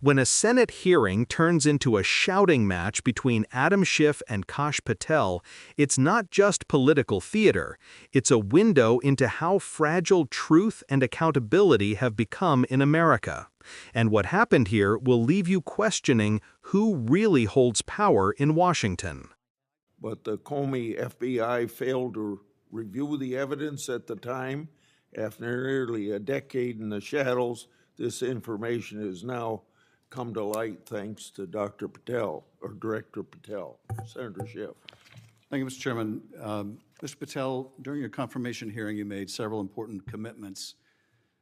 When a Senate hearing turns into a shouting match between Adam Schiff and Kash Patel, it's not just political theater, it's a window into how fragile truth and accountability have become in America. And what happened here will leave you questioning who really holds power in Washington. But the Comey FBI failed to review the evidence at the time. After nearly a decade in the shadows, this information has now come to light thanks to Dr. Patel, or Director Patel. Senator Schiff. Thank you, Mr. Chairman. Mr. Patel, during your confirmation hearing, you made several important commitments.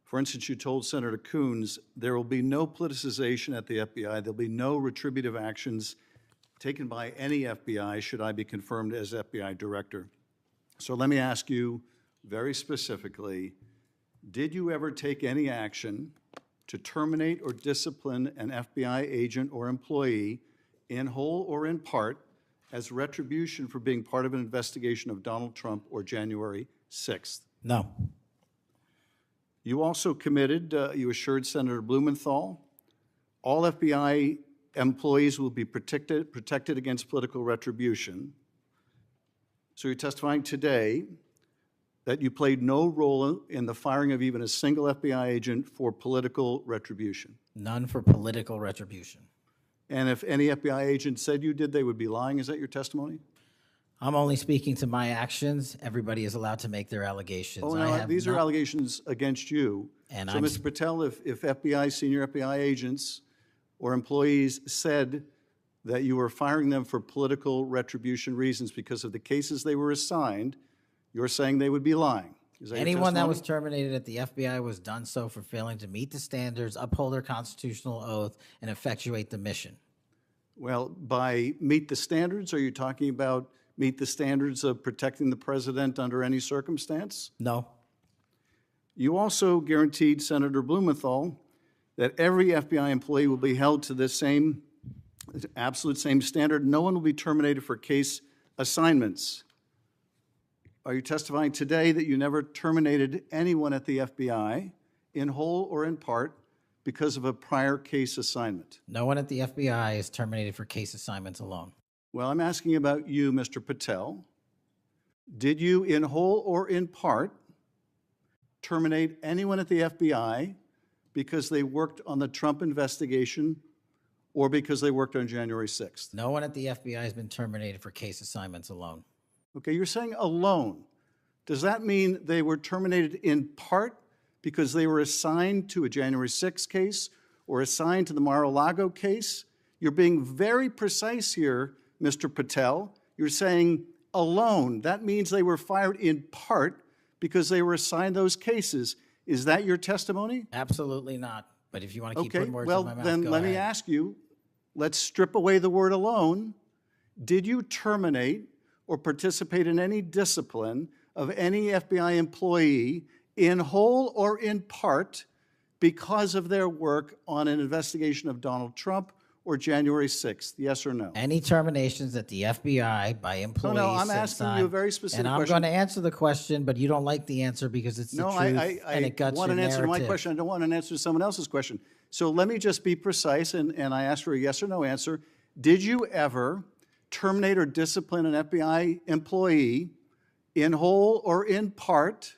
For instance, you told Senator Coons there will be no politicization at the FBI. There'll be no retributive actions taken by any FBI should I be confirmed as FBI director. So let me ask you very specifically, did you ever take any action to terminate or discipline an FBI agent or employee in whole or in part as retribution for being part of an investigation of Donald Trump or January 6th? No. You also committed, you assured Senator Blumenthal, all FBI employees will be protected against political retribution. So you're testifying today that you played no role in the firing of even a single FBI agent for political retribution. None for political retribution. And if any FBI agent said you did, they would be lying. Is that your testimony? I'm only speaking to my actions. Everybody is allowed to make their allegations. Oh, no, these are allegations against you. And so, Mr. Patel, if FBI, senior FBI agents or employees said that you were firing them for political retribution reasons because of the cases they were assigned, you're saying they would be lying. Is that anyone that was terminated at the FBI was done so for failing to meet the standards, uphold their constitutional oath, and effectuate the mission. Well, by meet the standards, are you talking about meet the standards of protecting the president under any circumstance? No. You also guaranteed Senator Blumenthal that every FBI employee will be held to the same, absolute same standard. No one will be terminated for case assignments. Are you testifying today that you never terminated anyone at the FBI in whole or in part because of a prior case assignment? No one at the FBI is terminated for case assignments alone. Well, I'm asking about you, Mr. Patel. Did you, in whole or in part, terminate anyone at the FBI because they worked on the Trump investigation or because they worked on January 6th? No one at the FBI has been terminated for case assignments alone. Okay, you're saying alone. Does that mean they were terminated in part because they were assigned to a January 6th case or assigned to the Mar-a-Lago case? You're being very precise here, Mr. Patel. You're saying alone. That means they were fired in part because they were assigned those cases. Is that your testimony? Absolutely not. But if you want to keep putting words in my mouth, then let me ask you, let's strip away the word alone. Did you terminate or participate in any discipline of any FBI employee in whole or in part because of their work on an investigation of Donald Trump or January 6th? Yes or no? Any terminations at the FBI by employees. No, I'm asking you a very specific question. And I'm going to answer the question, but you don't like the answer because it's the truth and it guts your narrative. I want an answer to my question. I don't want an answer to someone else's question. So let me just be precise, and I ask for a yes or no answer. Did you ever terminate or discipline an FBI employee in whole or in part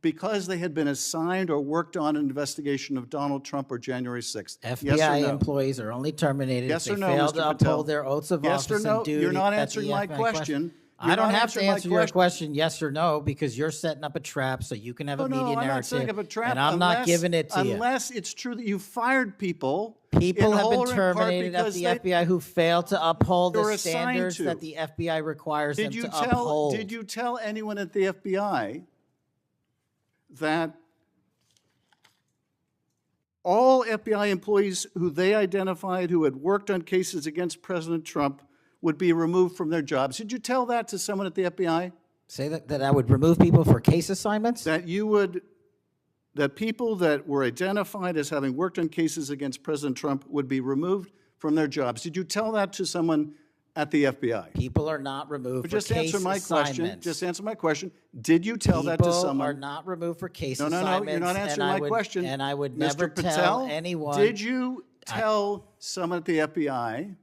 because they had been assigned or worked on an investigation of Donald Trump or January 6th? FBI employees are only terminated if they fail to uphold their oaths of office and duty. You're not answering my question. I don't have to answer your question yes or no because you're setting up a trap so you can have a media narrative. I'm not setting up a trap. And I'm not giving it to you. Unless it's true that you fired people. People have been terminated at the FBI who failed to uphold the standards that the FBI requires them to uphold. Did you tell anyone at the FBI that all FBI employees who they identified who had worked on cases against President Trump would be removed from their jobs? Did you tell that to someone at the FBI? Say that I would remove people for case assignments? That people that were identified as having worked on cases against President Trump would be removed from their jobs. Did you tell that to someone at the FBI? People are not removed But for just case answer my question. assignments. Just answer my question. Did you tell that to People someone? are not removed for case No, assignments. you're not and answering I my would- question. And I would Mr. never Patel, tell anyone. Did you tell someone at the FBI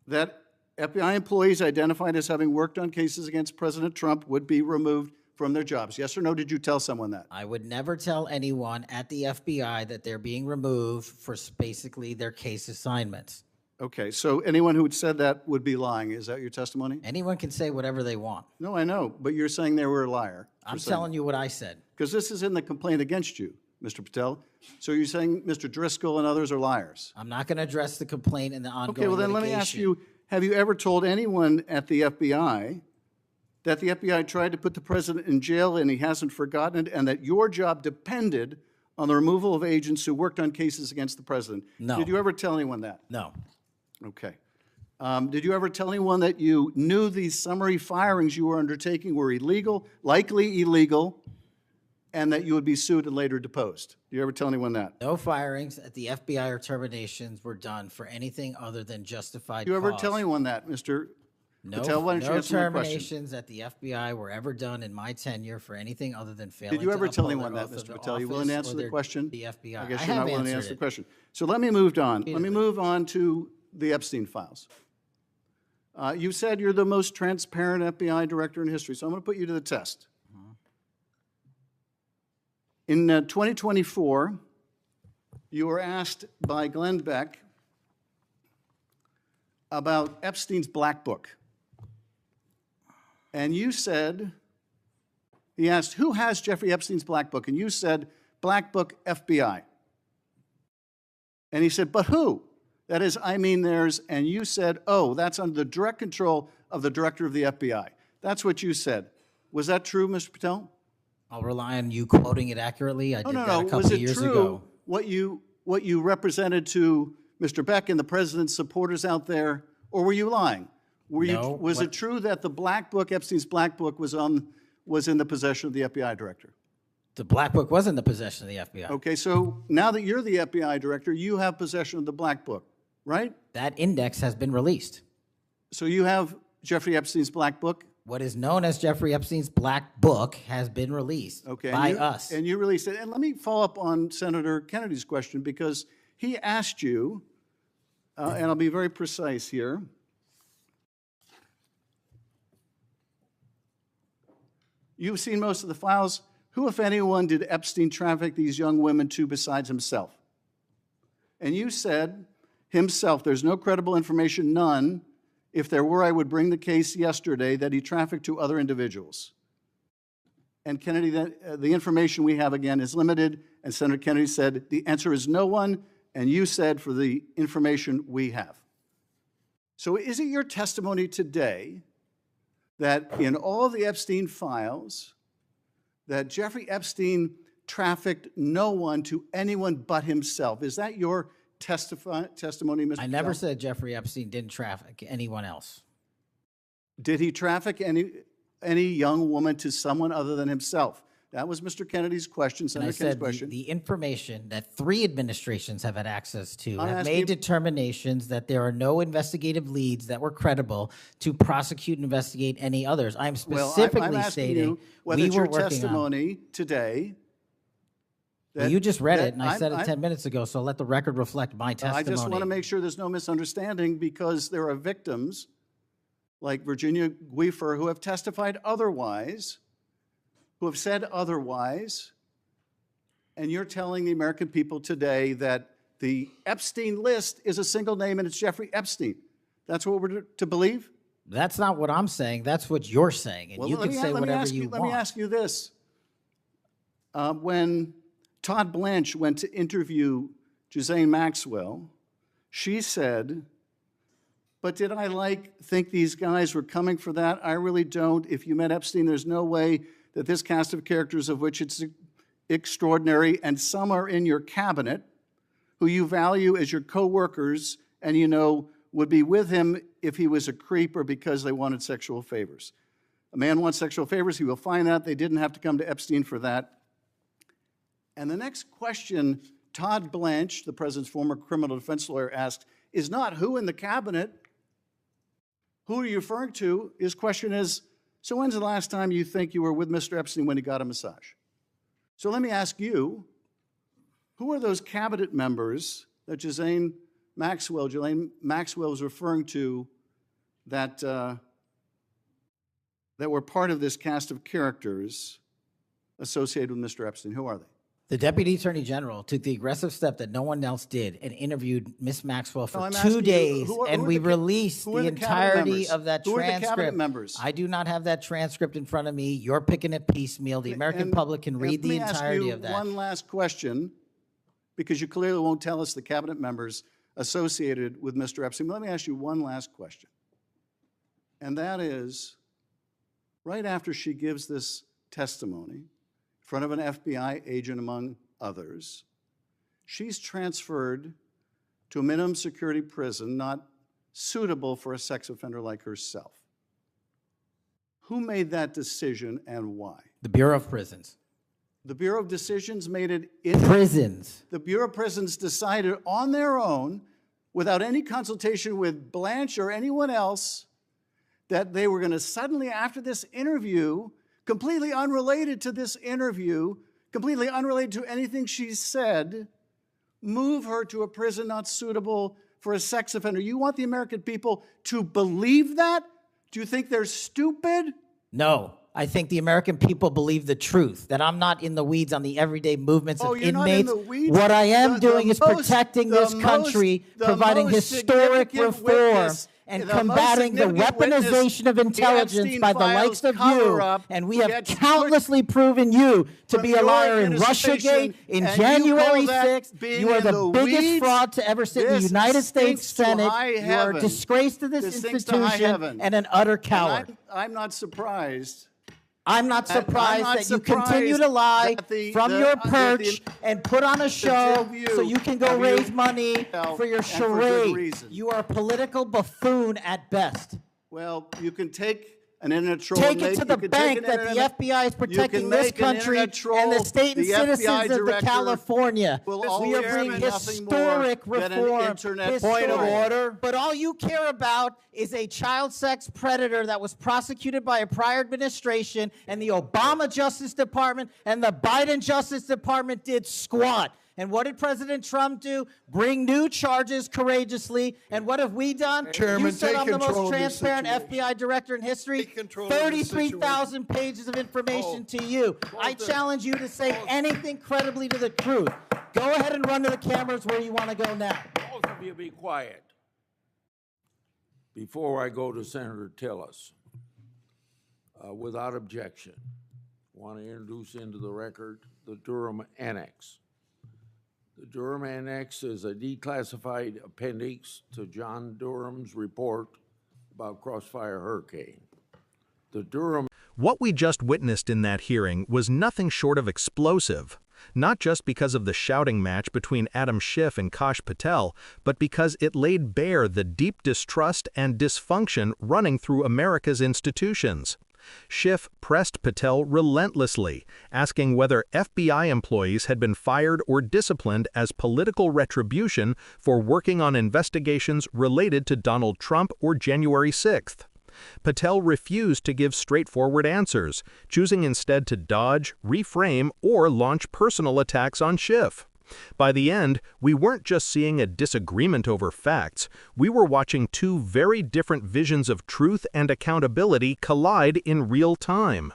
that FBI employees identified as having worked on cases against President Trump would be removed from their jobs? Yes or no, did you tell someone that? I would never tell anyone at the FBI that they're being removed for basically their case assignments. Okay, so anyone who had said that would be lying. Is that your testimony? Anyone can say whatever they want. No, I know, but you're saying they were a liar. I'm telling you what I said. Because this is in the complaint against you, Mr. Patel. So you're saying Mr. Driscoll and others are liars? I'm not going to address the complaint in the ongoing Okay, well then let me ask litigation. you, have you ever told anyone at the FBI that the FBI tried to put the president in jail and he hasn't forgotten it, and that your job depended on the removal of agents who worked on cases against the president? No. Did you ever tell anyone that? No. Okay. Did you ever tell anyone that you knew these summary firings you were undertaking were illegal, likely illegal, and that you would be sued and later deposed? Did you ever tell anyone that? No firings at the FBI or terminations were done for anything other than justified Did you ever cause. tell anyone that, Mr. No, Patel? Why don't you no answer my question? terminations at the FBI were ever done in my tenure for anything other than failing Did you to ever tell uphold anyone their that, oath of Mr. the Patel? You willing to office answer or the their- question? The FBI. I guess I you're have not willing to answered answer the it. question. So let me move on. Let me Repeatedly. move on to the Epstein files. You said you're the most transparent FBI director in history, so I'm going to put you to the test. In 2024, you were asked by Glenn Beck about Epstein's Black Book. And you said, he asked, who has Jeffrey Epstein's Black Book? And you said, Black Book FBI. And he said, but who? That is, I mean theirs. And you said, oh, that's under the direct control of the director of the FBI. That's what you said. Was that true, Mr. Patel? I'll rely on you quoting it accurately. I did that a couple Was of it years true ago. what you represented to Mr. Beck and the president's supporters out there, or were you lying? No, Was it true that the Black Book, Epstein's Black Book, was in the possession of the FBI director? The Black Book was in the possession of the FBI. Okay, so now that you're the FBI director, you have possession of the Black Book, right? That index has been released. So you have Jeffrey Epstein's Black Book? What is known as Jeffrey Epstein's Black Book has been released by us. And you released it. And let me follow up on Senator Kennedy's question, because he asked you, and I'll be very precise here. You've seen most of the files. Who, if anyone, did Epstein traffic these young women to besides himself? And you said, himself, there's no credible information, none. If there were, I would bring the case yesterday that he trafficked to other individuals. And Kennedy, the information we have, again, is limited. And Senator Kennedy said, the answer is no one. And you said, for the information we have. So is it your testimony today that in all the Epstein files, that Jeffrey Epstein trafficked no one to anyone but himself? Is that your testimony, Mr. I never Patel? said Jeffrey Epstein didn't traffic anyone else. Did he traffic any young woman to someone other than himself? That was Mr. Kennedy's question, And I Senator Kennedy's said question. the information that 3 administrations have had access to I'm have asking made you- determinations that there are no investigative leads that were credible to prosecute and investigate any others. I'm Well, specifically I'm asking stating you whether we it's were your working on. testimony today. Well, you just read that it, and I said it I'm- 10 minutes ago, so let the record reflect my I testimony. just want to make sure there's no misunderstanding, because there are victims like Virginia Guifer who have testified otherwise, who have said otherwise, and you're telling the American people today that the Epstein list is a single name and it's Jeffrey Epstein. That's what we're to believe? That's not what I'm saying. That's what you're saying, and Well, you let can me- say let me whatever ask you Let want. me ask you this. When Todd Blanche went to interview Ghislaine Maxwell, she said, but did I think these guys were coming for that? I really don't. If you met Epstein, there's no way that this cast of characters, of which it's extraordinary, and some are in your cabinet, who you value as your co-workers, and you know would be with him if he was a creep or because they wanted sexual favors. A man wants sexual favors, he will find that. They didn't have to come to Epstein for that. And the next question Todd Blanche, the president's former criminal defense lawyer, asked is not who in the cabinet who are you referring to? His question is, so when's the last time you think you were with Mr. Epstein when he got a massage? So let me ask you, who are those cabinet members that Ghislaine Maxwell was referring to that, that were part of this cast of characters associated with Mr. Epstein? Who are they? The Deputy Attorney General took the aggressive step that no one else did and interviewed Ms. Maxwell for I'm 2 asking you, days, who are and we released who are the the cabinet entirety members? of that Who are the cabinet transcript. members? I do not have that transcript in front of me. You're picking it piecemeal. The American public can read the entirety of that. One last question, because you clearly won't tell us the cabinet members associated with Mr. Epstein. Let me ask you one last question. And that is, right after she gives this testimony in front of an FBI agent, among others, she's transferred to a minimum security prison not suitable for a sex offender like herself. Who made that decision and why? The Bureau of Prisons. The Bureau of Decisions made it in Prisons. The Bureau of Prisons decided on their own, without any consultation with Blanche or anyone else, that they were going to suddenly, after this interview, completely unrelated to this interview, completely unrelated to anything she said, move her to a prison not suitable for a sex offender. You want the American people to believe that? Do you think they're stupid? No. I think the American people believe the truth, that I'm not in the weeds on the everyday movements of you're not in inmates. the weeds? What I am doing is protecting this country, providing historic reform, and combating the weaponization of intelligence by the likes of you. And we have countlessly proven you to be a liar in Russiagate, in January 6th. You are the biggest fraud to ever sit in the United States Senate. You are a disgrace to this institution and an utter coward. I'm not surprised. I'm not surprised that you continue to lie from your perch and put on a show so you can go raise money for your charade. You are a political buffoon at best. Well, you can take an internet troll. Take it to the bank that the FBI is protecting this country and the state and citizens of the California. We are bringing historic reform. Point of order. But all you care about is a child sex predator that was prosecuted by a prior administration, and the Obama Justice Department and the Biden Justice Department did squat. And what did President Trump do? Bring new charges courageously. And what have we done? Chairman, you said I'm the most transparent FBI director in history. 33,000 pages of information to you. I challenge you to say anything credibly to the truth. Go ahead and run to the cameras where you want to go now. Both of you be quiet. Before I go to Senator Tillis, without objection, I want to introduce into the record the Durham Annex. The Durham Annex is a declassified appendix to John Durham's report about Crossfire Hurricane. The Durham. What we just witnessed in that hearing was nothing short of explosive, not just because of the shouting match between Adam Schiff and Kash Patel, but because it laid bare the deep distrust and dysfunction running through America's institutions. Schiff pressed Patel relentlessly, asking whether FBI employees had been fired or disciplined as political retribution for working on investigations related to Donald Trump or January 6th. Patel refused to give straightforward answers, choosing instead to dodge, reframe, or launch personal attacks on Schiff. By the end, we weren't just seeing a disagreement over facts, we were watching two very different visions of truth and accountability collide in real time.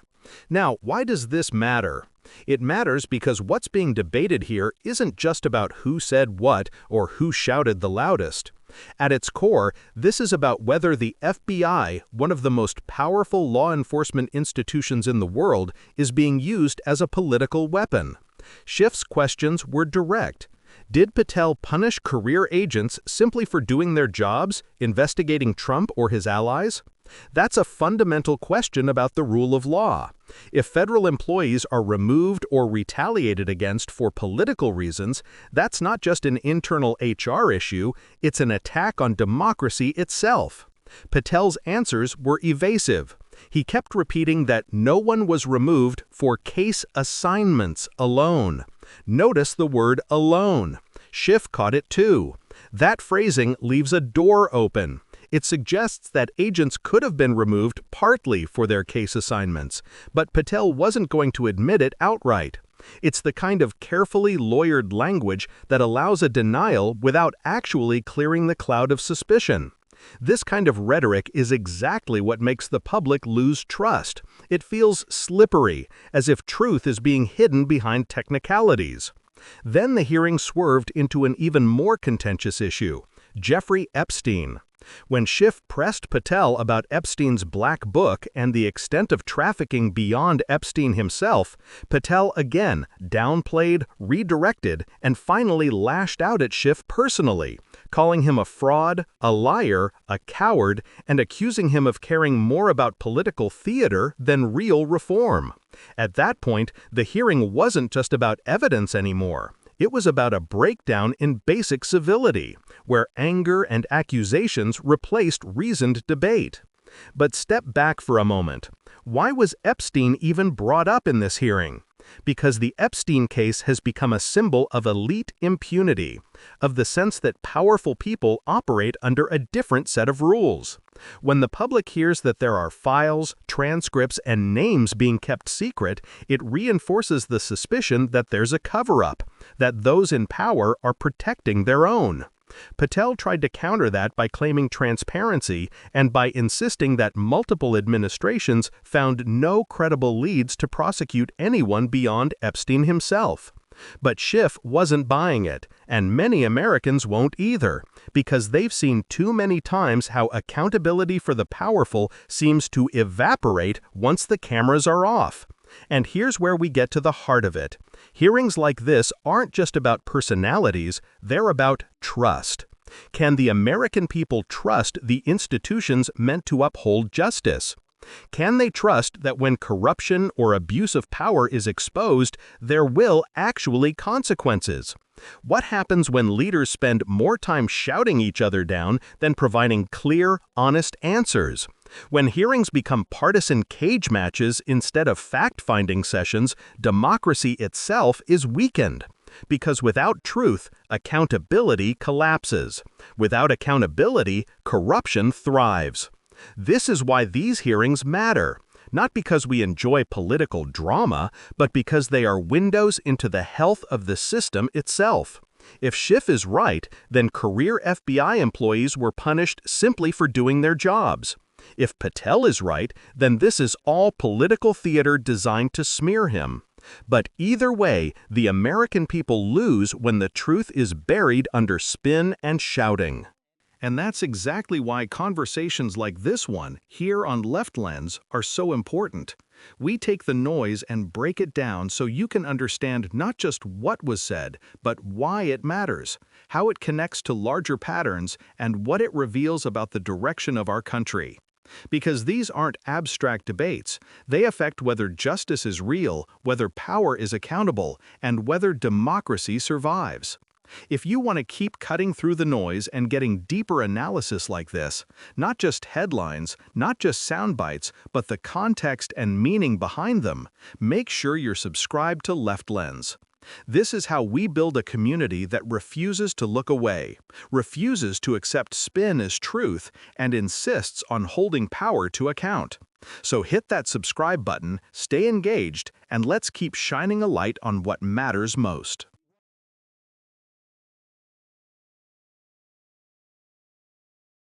Now, why does this matter? It matters because what's being debated here isn't just about who said what or who shouted the loudest. At its core, this is about whether the FBI, one of the most powerful law enforcement institutions in the world, is being used as a political weapon. Schiff's questions were direct. Did Patel punish career agents simply for doing their jobs, investigating Trump or his allies? That's a fundamental question about the rule of law. If federal employees are removed or retaliated against for political reasons, that's not just an internal HR issue, it's an attack on democracy itself. Patel's answers were evasive. He kept repeating that no one was removed for case assignments alone. Notice the word alone. Schiff caught it too. That phrasing leaves a door open. It suggests that agents could have been removed partly for their case assignments, but Patel wasn't going to admit it outright. It's the kind of carefully lawyered language that allows a denial without actually clearing the cloud of suspicion. This kind of rhetoric is exactly what makes the public lose trust. It feels slippery, as if truth is being hidden behind technicalities. Then the hearing swerved into an even more contentious issue: Jeffrey Epstein. When Schiff pressed Patel about Epstein's black book and the extent of trafficking beyond Epstein himself, Patel again downplayed, redirected, and finally lashed out at Schiff personally, calling him a fraud, a liar, a coward, and accusing him of caring more about political theater than real reform. At that point, the hearing wasn't just about evidence anymore. It was about a breakdown in basic civility, where anger and accusations replaced reasoned debate. But step back for a moment. Why was Epstein even brought up in this hearing? Because the Epstein case has become a symbol of elite impunity, of the sense that powerful people operate under a different set of rules. When the public hears that there are files, transcripts, and names being kept secret, it reinforces the suspicion that there's a cover-up, that those in power are protecting their own. Patel tried to counter that by claiming transparency and by insisting that multiple administrations found no credible leads to prosecute anyone beyond Epstein himself. But Schiff wasn't buying it, and many Americans won't either, because they've seen too many times how accountability for the powerful seems to evaporate once the cameras are off. And here's where we get to the heart of it. Hearings like this aren't just about personalities, they're about trust. Can the American people trust the institutions meant to uphold justice? Can they trust that when corruption or abuse of power is exposed, there will actually consequences? What happens when leaders spend more time shouting each other down than providing clear, honest answers? When hearings become partisan cage matches instead of fact-finding sessions, democracy itself is weakened. Because without truth, accountability collapses. Without accountability, corruption thrives. This is why these hearings matter. Not because we enjoy political drama, but because they are windows into the health of the system itself. If Schiff is right, then career FBI employees were punished simply for doing their jobs. If Patel is right, then this is all political theater designed to smear him. But either way, the American people lose when the truth is buried under spin and shouting. And that's exactly why conversations like this one, here on Left Lens, are so important. We take the noise and break it down so you can understand not just what was said, but why it matters, how it connects to larger patterns, and what it reveals about the direction of our country. Because these aren't abstract debates. They affect whether justice is real, whether power is accountable, and whether democracy survives. If you want to keep cutting through the noise and getting deeper analysis like this, not just headlines, not just sound bites, but the context and meaning behind them, make sure you're subscribed to Left Lens. This is how we build a community that refuses to look away, refuses to accept spin as truth, and insists on holding power to account. So hit that subscribe button, stay engaged, and let's keep shining a light on what matters most.